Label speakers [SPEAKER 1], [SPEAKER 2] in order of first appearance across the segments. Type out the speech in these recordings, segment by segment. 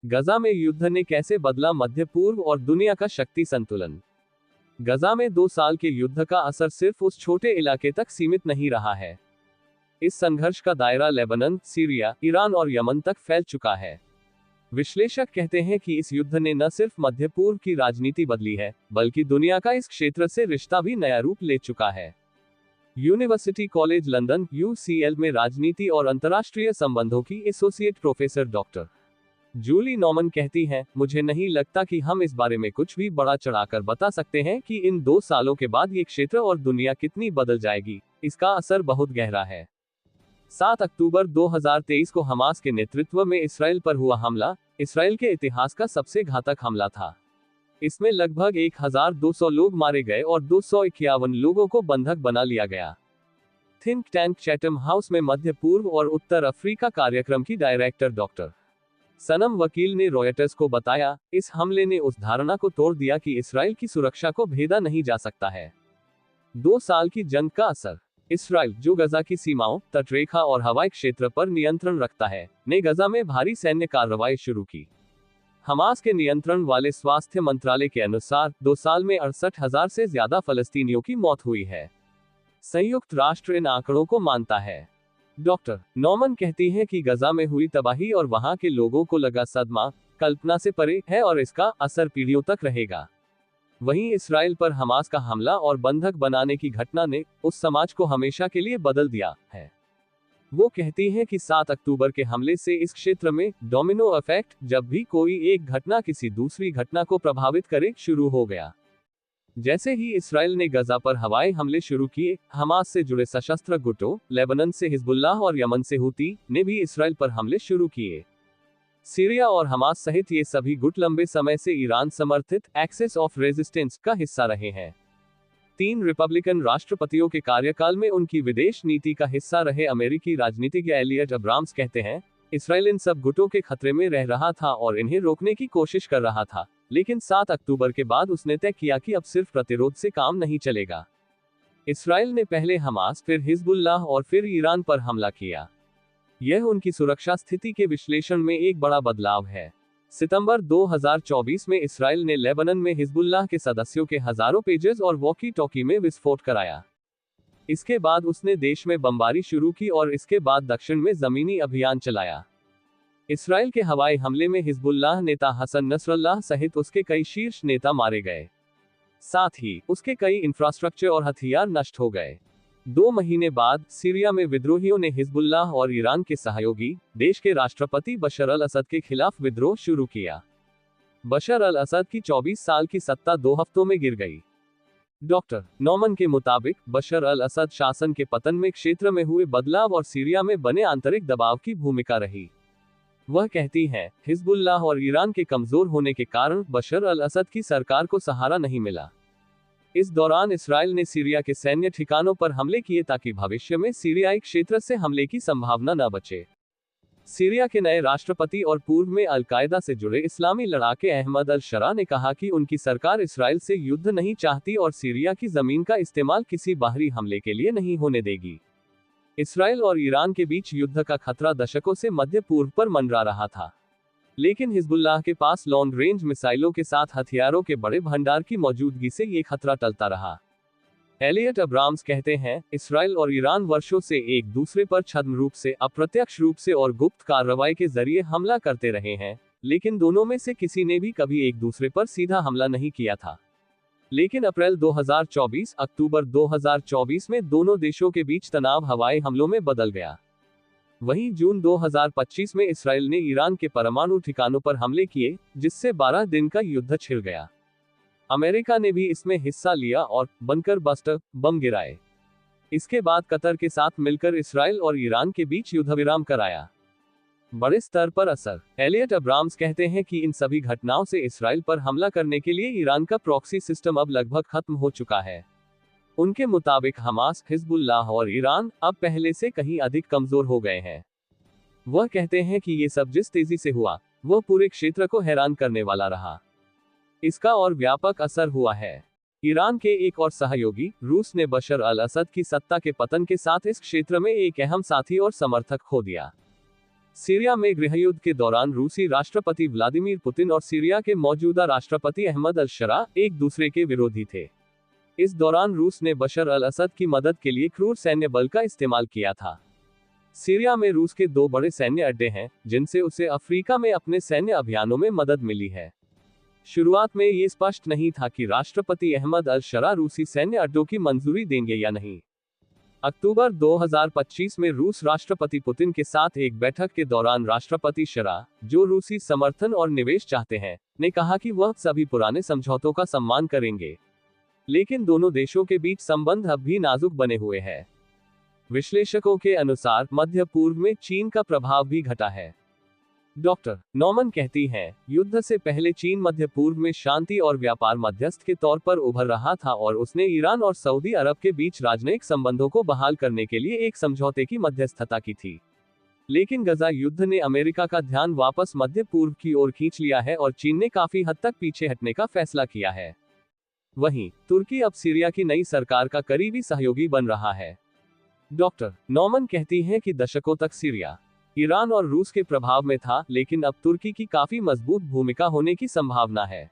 [SPEAKER 1] गजा में युद्ध ने कैसे बदला मध्य पूर्व और दुनिया का शक्ति संतुलन। गजा में 2 साल के युद्ध का असर सिर्फ उस छोटे इलाके तक सीमित नहीं रहा है। इस संघर्ष का दायरा लेबनान, सीरिया, ईरान और यमन तक फैल चुका है। विश्लेषक कहते हैं कि इस युद्ध ने न सिर्फ मध्य पूर्व की राजनीति बदली है, बल्कि दुनिया का इस क्षेत्र से रिश्ता भी नया रूप ले चुका है। यूनिवर्सिटी कॉलेज लंदन (UCL) में राजनीति और अंतर्राष्ट्रीय संबंधों की एसोसिएट प्रोफेसर डॉक्टर जूली नॉमन कहती हैं, मुझे नहीं लगता कि हम इस बारे में कुछ भी बड़ा चढ़ाकर बता सकते हैं कि इन 2 सालों के बाद ये क्षेत्र और दुनिया कितनी बदल जाएगी। इसका असर बहुत गहरा है। 7 अक्टूबर 2023 को हमास के नेतृत्व में इसराइल पर हुआ हमला इसराइल के इतिहास का सबसे घातक हमला था। इसमें लगभग 1200 लोग मारे गए और 251 लोगों को बंधक बना लिया गया। थिंक टैंक चैटम हाउस में मध्य पूर्व और उत्तर अफ्रीका कार्यक्रम की डायरेक्टर डॉक्टर सनम वकील ने रॉयटर्स को बताया, इस हमले ने उस धारणा को तोड़ दिया कि इसराइल की सुरक्षा को भेदा नहीं जा सकता है। 2 साल की जंग का असर। इसराइल, जो गजा की सीमाओं, तटरेखा और हवाई क्षेत्र पर नियंत्रण रखता है, ने गजा में भारी सैन्य कार्रवाई शुरू की। हमास के नियंत्रण वाले स्वास्थ्य मंत्रालय के अनुसार 2 साल में 68,000 से ज्यादा फलस्तीनियों की मौत हुई है। संयुक्त राष्ट्र इन आंकड़ों को मानता है। डॉक्टर नॉमन कहती हैं कि गजा में हुई तबाही और वहां के लोगों को लगा सदमा कल्पना से परे है और इसका असर पीढ़ियों तक रहेगा। वहीं इसराइल पर हमास का हमला और बंधक बनाने की घटना ने उस समाज को हमेशा के लिए बदल दिया है। वो कहती हैं कि 7 अक्टूबर के हमले से इस क्षेत्र में डोमिनो इफेक्ट, जब भी कोई एक घटना किसी दूसरी घटना को प्रभावित करे, शुरू हो गया। जैसे ही इसराइल ने गजा पर हवाई हमले शुरू किए, हमास से जुड़े सशस्त्र गुटों, लेबनान से हिजबुल्लाह और यमन से हूती, ने भी इसराइल पर हमले शुरू किए। सीरिया और हमास सहित ये सभी गुट लंबे समय से ईरान समर्थित एक्सेस ऑफ रेजिस्टेंस का हिस्सा रहे हैं। 3 रिपब्लिकन राष्ट्रपतियों के कार्यकाल में उनकी विदेश नीति का हिस्सा रहे अमेरिकी राजनीतिज्ञ एलियट अब्राम्स कहते हैं, इसराइल इन सब गुटों के खतरे में रह रहा था और इन्हें रोकने की कोशिश कर रहा था, लेकिन 7 अक्टूबर के बाद उसने तय किया कि अब सिर्फ प्रतिरोध से काम नहीं चलेगा। इसराइल ने पहले हमास, फिर हिजबुल्लाह और फिर ईरान पर हमला किया। यह उनकी सुरक्षा स्थिति के विश्लेषण में एक बड़ा बदलाव है। सितंबर 2024 में इसराइल ने लेबनान में हिजबुल्लाह के सदस्यों के हजारों पेजेस और वॉकी टॉकी में विस्फोट कराया। इसके बाद उसने देश में बमबारी शुरू की और इसके बाद दक्षिण में जमीनी अभियान चलाया। इसराइल के हवाई हमले में हिजबुल्लाह नेता हसन नसरल्लाह सहित उसके कई शीर्ष नेता मारे गए। साथ ही उसके कई इंफ्रास्ट्रक्चर और हथियार नष्ट हो गए। 2 महीने बाद सीरिया में विद्रोहियों ने हिजबुल्लाह और ईरान के सहयोगी देश के राष्ट्रपति बशर अल असद के खिलाफ विद्रोह शुरू किया। बशर अल असद की 24 साल की सत्ता 2 हफ्तों में गिर गई। डॉक्टर नॉमन के मुताबिक बशर अल असद शासन के पतन में क्षेत्र में हुए बदलाव और सीरिया में बने आंतरिक दबाव की भूमिका रही। वह कहती हैं, हिजबुल्लाह और ईरान के कमजोर होने के कारण बशर अल असद की सरकार को सहारा नहीं मिला। इस दौरान इसराइल ने सीरिया के सैन्य ठिकानों पर हमले किए ताकि भविष्य में सीरियाई क्षेत्र से हमले की संभावना न बचे। सीरिया के नए राष्ट्रपति और पूर्व में अल-कायदा से जुड़े इस्लामी लड़ाके अहमद अल-शरा ने कहा कि उनकी सरकार इसराइल से युद्ध नहीं चाहती और सीरिया की जमीन का इस्तेमाल किसी बाहरी हमले के लिए नहीं होने देगी। इसराइल और ईरान के बीच युद्ध का खतरा दशकों से मध्य पूर्व पर मंडरा रहा था, लेकिन हिजबुल्लाह के पास लॉन्ग रेंज मिसाइलों के साथ हथियारों के बड़े भंडार की मौजूदगी से ये खतरा टलता रहा। एलियट अब्राम्स कहते हैं, इसराइल और ईरान वर्षों से एक दूसरे पर छद्म रूप से, अप्रत्यक्ष रूप से और गुप्त कार्रवाई के जरिए हमला करते रहे हैं, लेकिन दोनों में से किसी ने भी कभी एक दूसरे पर सीधा हमला नहीं किया था। लेकिन अप्रैल 2024, अक्टूबर 2024 में दोनों देशों के बीच तनाव हवाई हमलों में बदल गया। वहीं जून 2025 में इसराइल ने ईरान के परमाणु ठिकानों पर हमले किए, जिससे 12 दिन का युद्ध छिड़ गया। अमेरिका ने भी इसमें हिस्सा लिया और बंकर बस्टर बम गिराए। इसके बाद कतर के साथ मिलकर इसराइल और ईरान के बीच युद्धविराम कराया। बड़े स्तर पर असर। एलियट अब्राम्स कहते हैं कि इन सभी घटनाओं से इसराइल पर हमला करने के लिए ईरान का प्रॉक्सी सिस्टम अब लगभग खत्म हो चुका है। उनके मुताबिक हमास, हिजबुल्लाह और ईरान अब पहले से कहीं अधिक कमजोर हो गए हैं। वह कहते हैं कि ये सब जिस तेजी से हुआ, वह पूरे क्षेत्र को हैरान करने वाला रहा। इसका और व्यापक असर हुआ है। ईरान के एक और सहयोगी रूस ने बशर अल असद की सत्ता के पतन के साथ इस क्षेत्र में एक अहम साथी और समर्थक खो दिया। सीरिया में गृहयुद्ध के दौरान रूसी राष्ट्रपति व्लादिमीर पुतिन और सीरिया के मौजूदा राष्ट्रपति अहमद अल-शरा एक दूसरे के विरोधी थे। इस दौरान रूस ने बशर अल असद की मदद के लिए क्रूर सैन्य बल का इस्तेमाल किया था। सीरिया में रूस के 2 बड़े सैन्य अड्डे हैं, जिनसे उसे अफ्रीका में अपने सैन्य अभियानों में मदद मिली है। शुरुआत में ये स्पष्ट नहीं था कि राष्ट्रपति अहमद अल-शरा रूसी सैन्य अड्डों की मंजूरी देंगे या नहीं। अक्टूबर 2025 में रूस राष्ट्रपति पुतिन के साथ एक बैठक के दौरान राष्ट्रपति शरा, जो रूसी समर्थन और निवेश चाहते हैं, ने कहा कि वह सभी पुराने समझौतों का सम्मान करेंगे। लेकिन दोनों देशों के बीच संबंध अब भी नाजुक बने हुए हैं। विश्लेषकों के अनुसार मध्य पूर्व में चीन का प्रभाव भी घटा है। डॉक्टर नॉमन कहती हैं, युद्ध से पहले चीन मध्य पूर्व में शांति और व्यापार मध्यस्थ के तौर पर उभर रहा था और उसने ईरान और सऊदी अरब के बीच राजनयिक संबंधों को बहाल करने के लिए एक समझौते की मध्यस्थता की थी। लेकिन गजा युद्ध ने अमेरिका का ध्यान वापस मध्य पूर्व की ओर खींच लिया है और चीन ने काफी हद तक पीछे हटने का फैसला किया है। वहीं तुर्की अब सीरिया की नई सरकार का करीबी सहयोगी बन रहा है। डॉक्टर नॉमन कहती हैं कि दशकों तक सीरिया ईरान और रूस के प्रभाव में था, लेकिन अब तुर्की की काफी मजबूत भूमिका होने की संभावना है।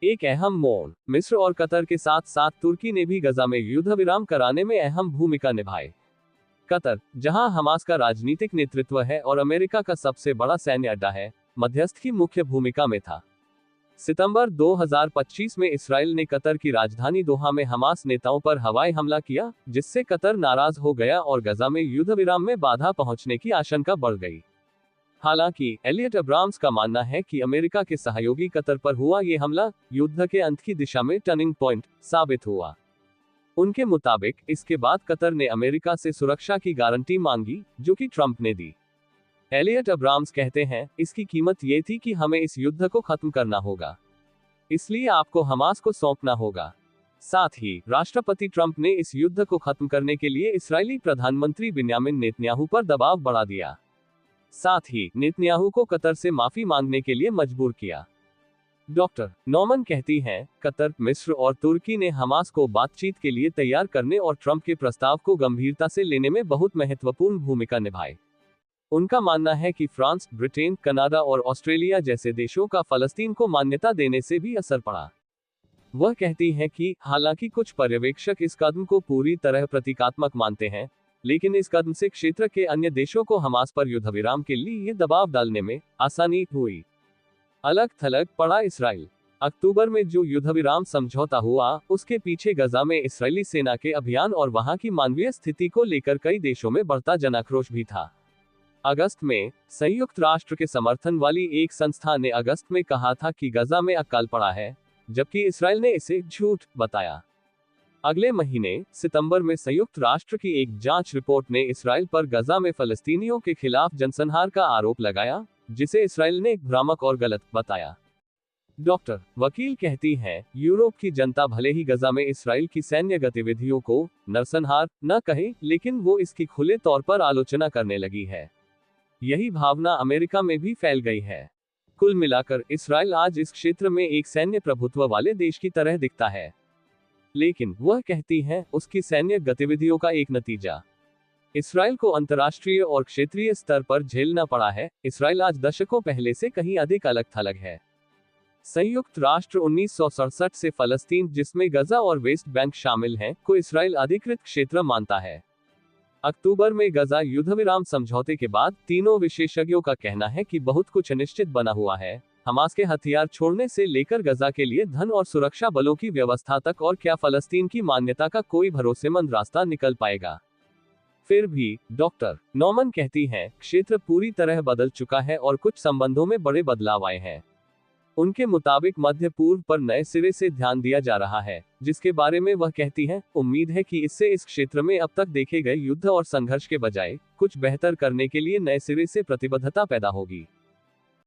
[SPEAKER 1] एक अहम मोड़, मिस्र और कतर के साथ साथ तुर्की ने भी गजा में युद्ध विराम कराने में अहम भूमिका निभाई। कतर, जहां हमास का राजनीतिक नेतृत्व है और अमेरिका का सबसे बड़ा सैन्य अड्डा है, मध्यस्थ की मुख्य भूमिका में था। सितंबर 2025 में इसराइल ने कतर की राजधानी दोहा में हमास नेताओं पर हवाई हमला किया, जिससे कतर नाराज हो गया और गजा में युद्ध विराम में बाधा पहुंचने की आशंका बढ़ गई। हालांकि एलियट अब्राम्स का मानना है कि अमेरिका के सहयोगी कतर पर हुआ ये हमला युद्ध के अंत की दिशा में टर्निंग पॉइंट साबित हुआ। उनके मुताबिक इसके बाद कतर ने अमेरिका से सुरक्षा की गारंटी मांगी, जो कि ट्रंप ने दी। एलियट अब्राम्स कहते हैं, इसकी कीमत ये थी कि हमें इस युद्ध को खत्म करना होगा, इसलिए आपको हमास को सौंपना होगा। साथ ही राष्ट्रपति ट्रंप ने इस युद्ध को खत्म करने के लिए इस्राएली प्रधानमंत्री बिन्यामिन नेतन्याहू पर दबाव बढ़ा दिया। साथ ही नेतन्याहू को कतर से माफी मांगने के लिए मजबूर किया। डॉक्टर नॉमन कहती हैं, कतर, मिस्र और तुर्की ने हमास को बातचीत के लिए तैयार करने और ट्रंप के प्रस्ताव को गंभीरता से लेने में बहुत महत्वपूर्ण भूमिका निभाई। उनका मानना है कि फ्रांस, ब्रिटेन, कनाडा और ऑस्ट्रेलिया जैसे देशों का फलस्तीन को मान्यता देने से भी असर पड़ा। वह कहती हैं कि हालांकि कुछ पर्यवेक्षक इस कदम को पूरी तरह प्रतीकात्मक मानते हैं, लेकिन इस कदम से क्षेत्र के अन्य देशों को हमास पर युद्ध विराम के लिए दबाव डालने में आसानी हुई। अलग थलग पड़ा इसराइल। अक्टूबर में जो युद्ध विराम समझौता हुआ, उसके पीछे गजा में इस्राएली सेना के अभियान और वहां की मानवीय स्थिति को लेकर कई देशों में बढ़ता जनाक्रोश भी था। अगस्त में संयुक्त राष्ट्र के समर्थन वाली एक संस्था ने अगस्त में कहा था कि गजा में अकाल पड़ा है, जबकि इसराइल ने इसे झूठ बताया। अगले महीने सितंबर में संयुक्त राष्ट्र की एक जांच रिपोर्ट ने इसराइल पर गजा में फलस्तीनियों के खिलाफ जनसंहार का आरोप लगाया, जिसे इसराइल ने भ्रामक और गलत बताया। डॉक्टर वकील कहती हैं, यूरोप की जनता भले ही गजा में इसराइल की सैन्य गतिविधियों को नरसंहार न कहे, लेकिन वो इसकी खुले तौर पर आलोचना करने लगी है। यही भावना अमेरिका में भी फैल गई है। कुल मिलाकर इसराइल आज इस क्षेत्र में एक सैन्य प्रभुत्व वाले देश की तरह दिखता है, लेकिन वह कहती हैं, उसकी सैन्य गतिविधियों का एक नतीजा इसराइल को अंतर्राष्ट्रीय और क्षेत्रीय स्तर पर झेलना पड़ा है। इसराइल आज दशकों पहले से कहीं अधिक अलग थलग है। संयुक्त राष्ट्र 1967 से फलस्तीन, जिसमें गजा और वेस्ट बैंक शामिल हैं, को इसराइल अधिकृत क्षेत्र मानता है। अक्टूबर में गजा युद्ध विराम समझौते के बाद तीनों विशेषज्ञों का कहना है कि बहुत कुछ अनिश्चित बना हुआ है, हमास के हथियार छोड़ने से लेकर गजा के लिए धन और सुरक्षा बलों की व्यवस्था तक, और क्या फलस्तीन की मान्यता का कोई भरोसेमंद रास्ता निकल पाएगा। फिर भी डॉक्टर नॉमन कहती हैं, क्षेत्र पूरी तरह बदल चुका है और कुछ संबंधों में बड़े बदलाव आए हैं। उनके मुताबिक मध्य पूर्व पर नए सिरे से ध्यान दिया जा रहा है, जिसके बारे में वह कहती हैं, उम्मीद है कि इससे इस क्षेत्र में अब तक देखे गए युद्ध और संघर्ष के बजाय कुछ बेहतर करने के लिए नए सिरे से प्रतिबद्धता पैदा होगी।